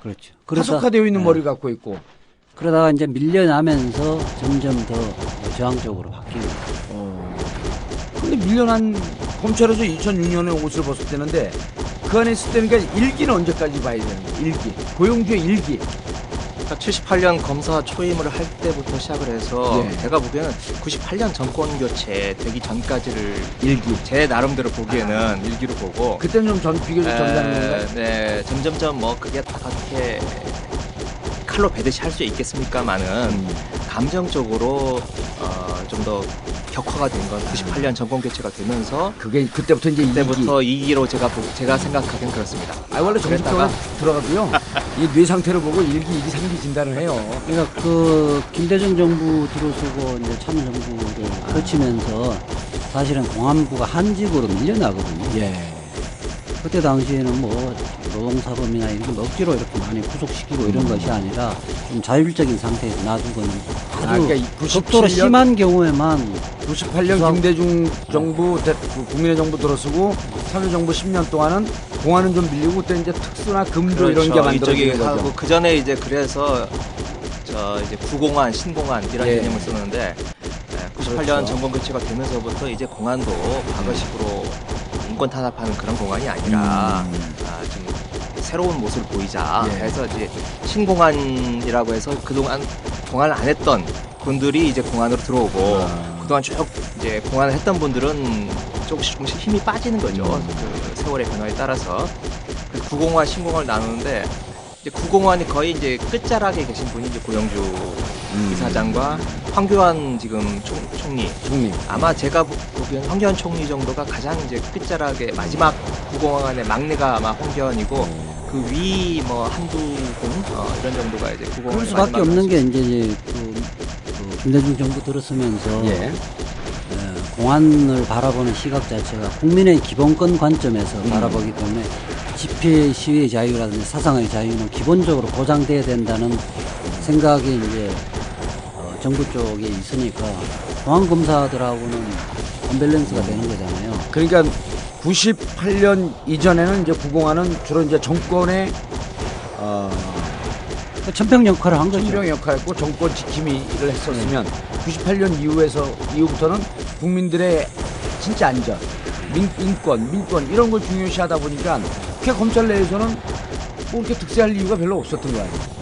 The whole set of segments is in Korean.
그렇죠. 파석화되어 있는 머리를 갖고 있고. 그러다가 이제 밀려나면서 점점 더 저항적으로 바뀌는 거예요. 근데 밀려난 검찰에서 2006년에 옷을 벗었대는데 그 안에 있을 때는 그러니까 일기는 언제까지 봐야 되는 거예요? 일기. 고용주의 일기. 그러니까 78년 검사 초임을 할 때부터 시작을 해서 예. 제가 보기에는 98년 정권 교체 되기 전까지를 일기. 제 나름대로 보기에는 일기로 보고 그때는 좀 비교적 점잖은 건가요? 네, 점점점 뭐 그게 다 그렇게 칼로 베듯이 할 수 있겠습니까만은 감정적으로 좀 더 격화가 된 건 98년 정권 교체가 되면서 그게 그때부터 이제 그때부터 이기로 제가 생각하기엔 그렇습니다. 원래 정식적으로 들어가고요. 이 뇌 상태를 보고 일기, 이기, 삼기 진단을 해요. 그러니까 그 김대중 정부 들어서고 이제 참정부를 거치면서 사실은 공안부가 한직으로 밀려나거든요. 예. 그때 당시에는 뭐 노동사범이나 이런 거 억지로 이렇게 많이 구속시키고 이런 것이 아니라 좀 자율적인 상태에서 놔두고는 아주 그러니까 극도로 97년 심한 경우에만 98년 김대중 정부, 국민의 정부 들어서고 참여정부 10년 동안은 공안은 좀 밀리고 그때 이제 특수나 금조 이런 게 만들어지는 거죠. 하고 그 전에 이제 그래서 저 이제 구공안, 신공안 이런 예. 개념을 쓰는데 98년 그렇죠. 정권 교체가 되면서부터 이제 공안도 과거식으로 인권 탄압하는 그런 공안이 아니라 좀 새로운 모습을 보이자 예. 해서 이제 신공안이라고 해서 그동안 공안을 안 했던 분들이 이제 공안으로 들어오고 그동안 쭉 이제 공안을 했던 분들은 조금씩 힘이 빠지는 거죠. 그 세월의 변화에 따라서 그 구공안, 신공안을 나누는데 이제 구공안이 거의 이제 끝자락에 계신 분이 이제 고영주 이사장과 황교안 지금 총리. 아마 제가 보기엔 황교안 총리 정도가 가장 이제 끝자락에 마지막 구공안의 막내가 아마 황교안이고 그 위 뭐 한두 분 이런 정도가 이제 구공안의 그럴 수밖에 없는 게 이제 그 김대중 정부 들어서면서 예. 공안을 바라보는 시각 자체가 국민의 기본권 관점에서 바라보기 때문에 집회 시위의 자유라든지 사상의 자유는 기본적으로 보장돼야 된다는 생각이 이제 정부 쪽에 있으니까 공안 검사들하고는 언밸런스가 되는 거잖아요. 그러니까 98년 이전에는 이제 구공안은 주로 이제 정권의 천평 역할을 한 거죠. 천병 역할했고 정권 지킴이 일을 했었으면 98년 이후부터는 국민들의 진짜 안전, 민권 이런 걸 중요시하다 보니까 그게 검찰 내에서는 뭐 이렇게 득세할 이유가 별로 없었던 거 아니에요.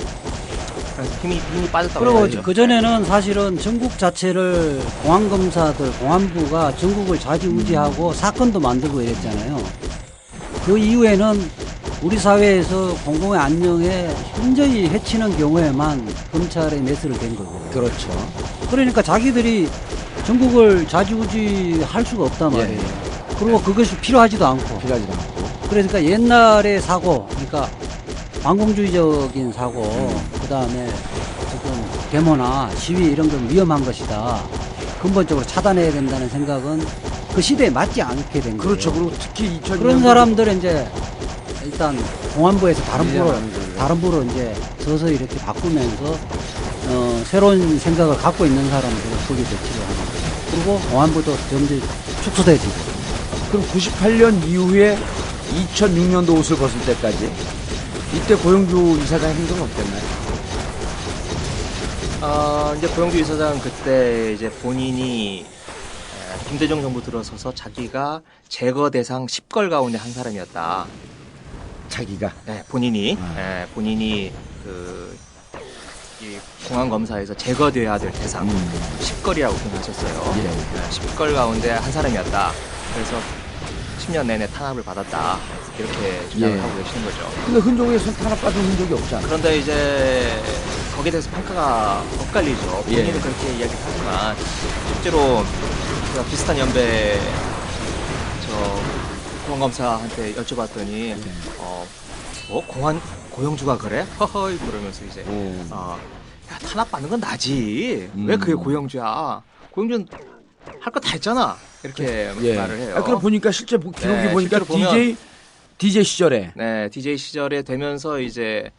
그래서 힘이 빠졌다고 그리고 해야죠. 그전에는 사실은 전국 자체를 공안검사들, 공안부가 전국을 좌지우지하고 사건도 만들고 이랬잖아요. 그 이후에는 우리 사회에서 공공의 안녕에 현저히 해치는 경우에만 검찰에 매스를 댄 거거든요. 그렇죠. 그러니까 자기들이 전국을 좌지우지할 수가 없단 말이에요. 그리고 그것이 필요하지도 않고. 필요하지도 않고. 그러니까 옛날의 사고, 그러니까 반공주의적인 사고, 그 다음에 어떤 데모나 시위 이런 건 위험한 것이다. 근본적으로 차단해야 된다는 생각은 그 시대에 맞지 않게 된 거예요. 그렇죠. 그리고 특히 2000년 그런 사람들은 이제 일단 공안부에서 다른 부로 이제 서서히 이렇게 바꾸면서 새로운 생각을 갖고 있는 사람들을 거기 배치를 하는 거죠. 그리고 공안부도 점점 축소돼지고. 그럼 98년 이후에 2006년도 옷을 벗을 때까지 이때 고영주 이사장 행동은 어땠나요? 이제 고영주 이사장은 그때 이제 본인이 김대중 정부 들어서서 자기가 제거 대상 10걸 가운데 한 사람이었다. 자기가. 네, 본인이 이 공안검사에서 제거돼야 될 대상 10걸이라고 표현하셨어요. 예. 10걸 가운데 한 사람이었다. 그래서 10년 내내 탄압을 받았다. 이렇게 주장을 예. 하고 계시는 거죠. 근데 흔적에서 탄압받은 흔적이 없잖아. 그런데 이제 거기에 대해서 평가가 엇갈리죠. 본인은 예. 그렇게 이야기를 하지만 실제로 제가 비슷한 연배 공안검사한테 여쭤봤더니 뭐 고영주가 그래? 허허이 그러면서 이제 야, 탄압받는 건 나지. 왜 그게 고영주야? 고영주는 할 거 다 했잖아. 이렇게 말을 해요. 그럼 보니까 실제 기록이 네, 보니까 실제로 보면 DJ 시절에 네, DJ 시절에 되면서 이제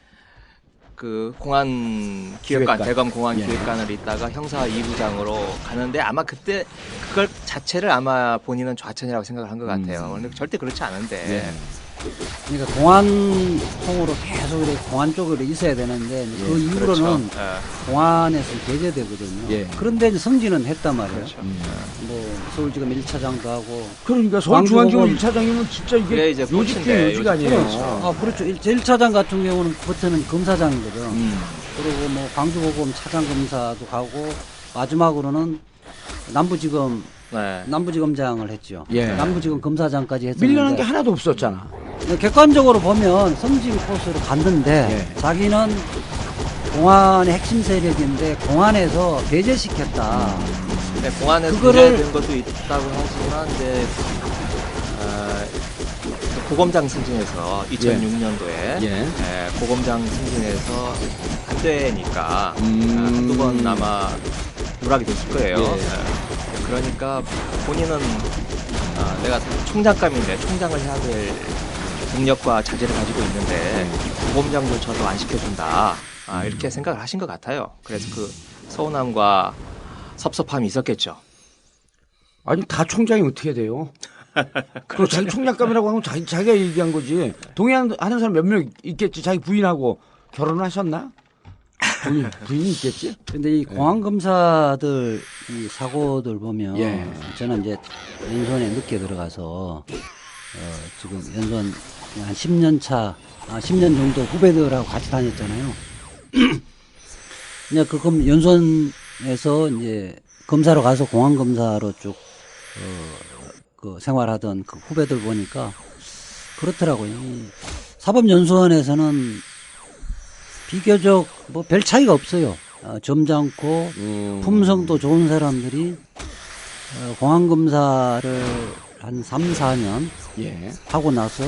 그 공안 기획관, 대검 공안 기획관을 있다가 형사 2부장으로 가는데 아마 그때 그걸 자체를 아마 본인은 좌천이라고 생각을 한 것 같아요. 근데 절대 그렇지 않은데 그러니까 공안통으로 계속 이렇게 공안 쪽으로 있어야 되는데 그 이후로는 공안에서 배제되거든요. 예. 그런데 이제 승진은 했단 말이에요. 그렇죠. 뭐 서울지검 1차장도 하고 그러니까 서울중앙지검 광주고검- 1차장이면 진짜 그게 이게 이제 요직계 꽃인데, 요직 아니에요. 그렇죠. 아 그렇죠. 1차장 같은 경우는 버튼은 검사장이거든. 그리고 뭐 광주고검 차장검사도 가고 마지막으로는 남부지검장을 했죠. 예. 남부지검 검사장까지 했었는데 밀려난 게 하나도 없었잖아. 객관적으로 보면 승진 코스로 갔는데 예. 자기는 공안의 핵심 세력인데 공안에서 배제시켰다. 네, 공안에서 그거를- 배제된 것도 있다고 하지만 이제 고검장 승진해서 2006년도에 예. 고검장 승진해서 안 되니까 음. 한두 번 아마 누락이 됐을 거예요. 예. 그러니까 본인은 내가 총장감인데 총장을 해야 될 능력과 자질을 가지고 있는데 고검장조차도 안 시켜준다. 이렇게 생각을 하신 것 같아요. 그래서 그 서운함과 섭섭함이 있었겠죠. 아니 다 총장이 어떻게 돼요? 그리고 자기 총장감이라고 하면 자기가 얘기한 거지. 동의하는 사람 몇 명 있겠지. 자기 부인하고 결혼하셨나? 부인이 있겠지. 근데 이 공안검사들 이 사고들 보면 예. 저는 이제 연수원에 늦게 들어가서 지금 연수원 한 10년 차, 10년 정도 후배들하고 같이 다녔잖아요. 이제 그 연수원에서 이제 검사로 가서 공안검사로 쭉 그 생활하던 그 후배들 보니까 그렇더라고요. 이 사법연수원에서는 비교적 뭐 별 차이가 없어요. 점잖고 품성도 좋은 사람들이 공안검사를 한 3, 4년 예. 하고 나서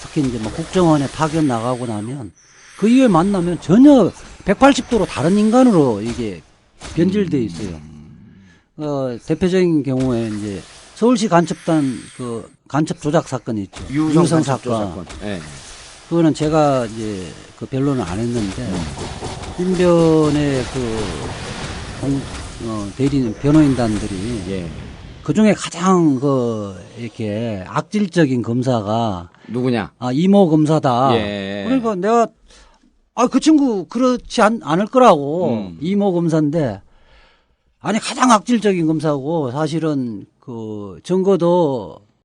특히 이제 뭐 국정원에 파견 나가고 나면 그 이후에 만나면 전혀 180도로 다른 인간으로 이게 변질돼 있어요. 대표적인 경우에 이제 서울시 간첩단 그 간첩 조작 사건 있죠. 유성 사건. 예. 그거는 제가 이제 그 변론을 안 했는데 인변의 대리인 변호인단들이 예. 그 중에 가장 이렇게 악질적인 검사가 누구냐? 이모 검사다. 예. 그러니까 내가 그 친구 그렇지 않을 거라고 이모 검사인데 아니 가장 악질적인 검사고 사실은 그 증거도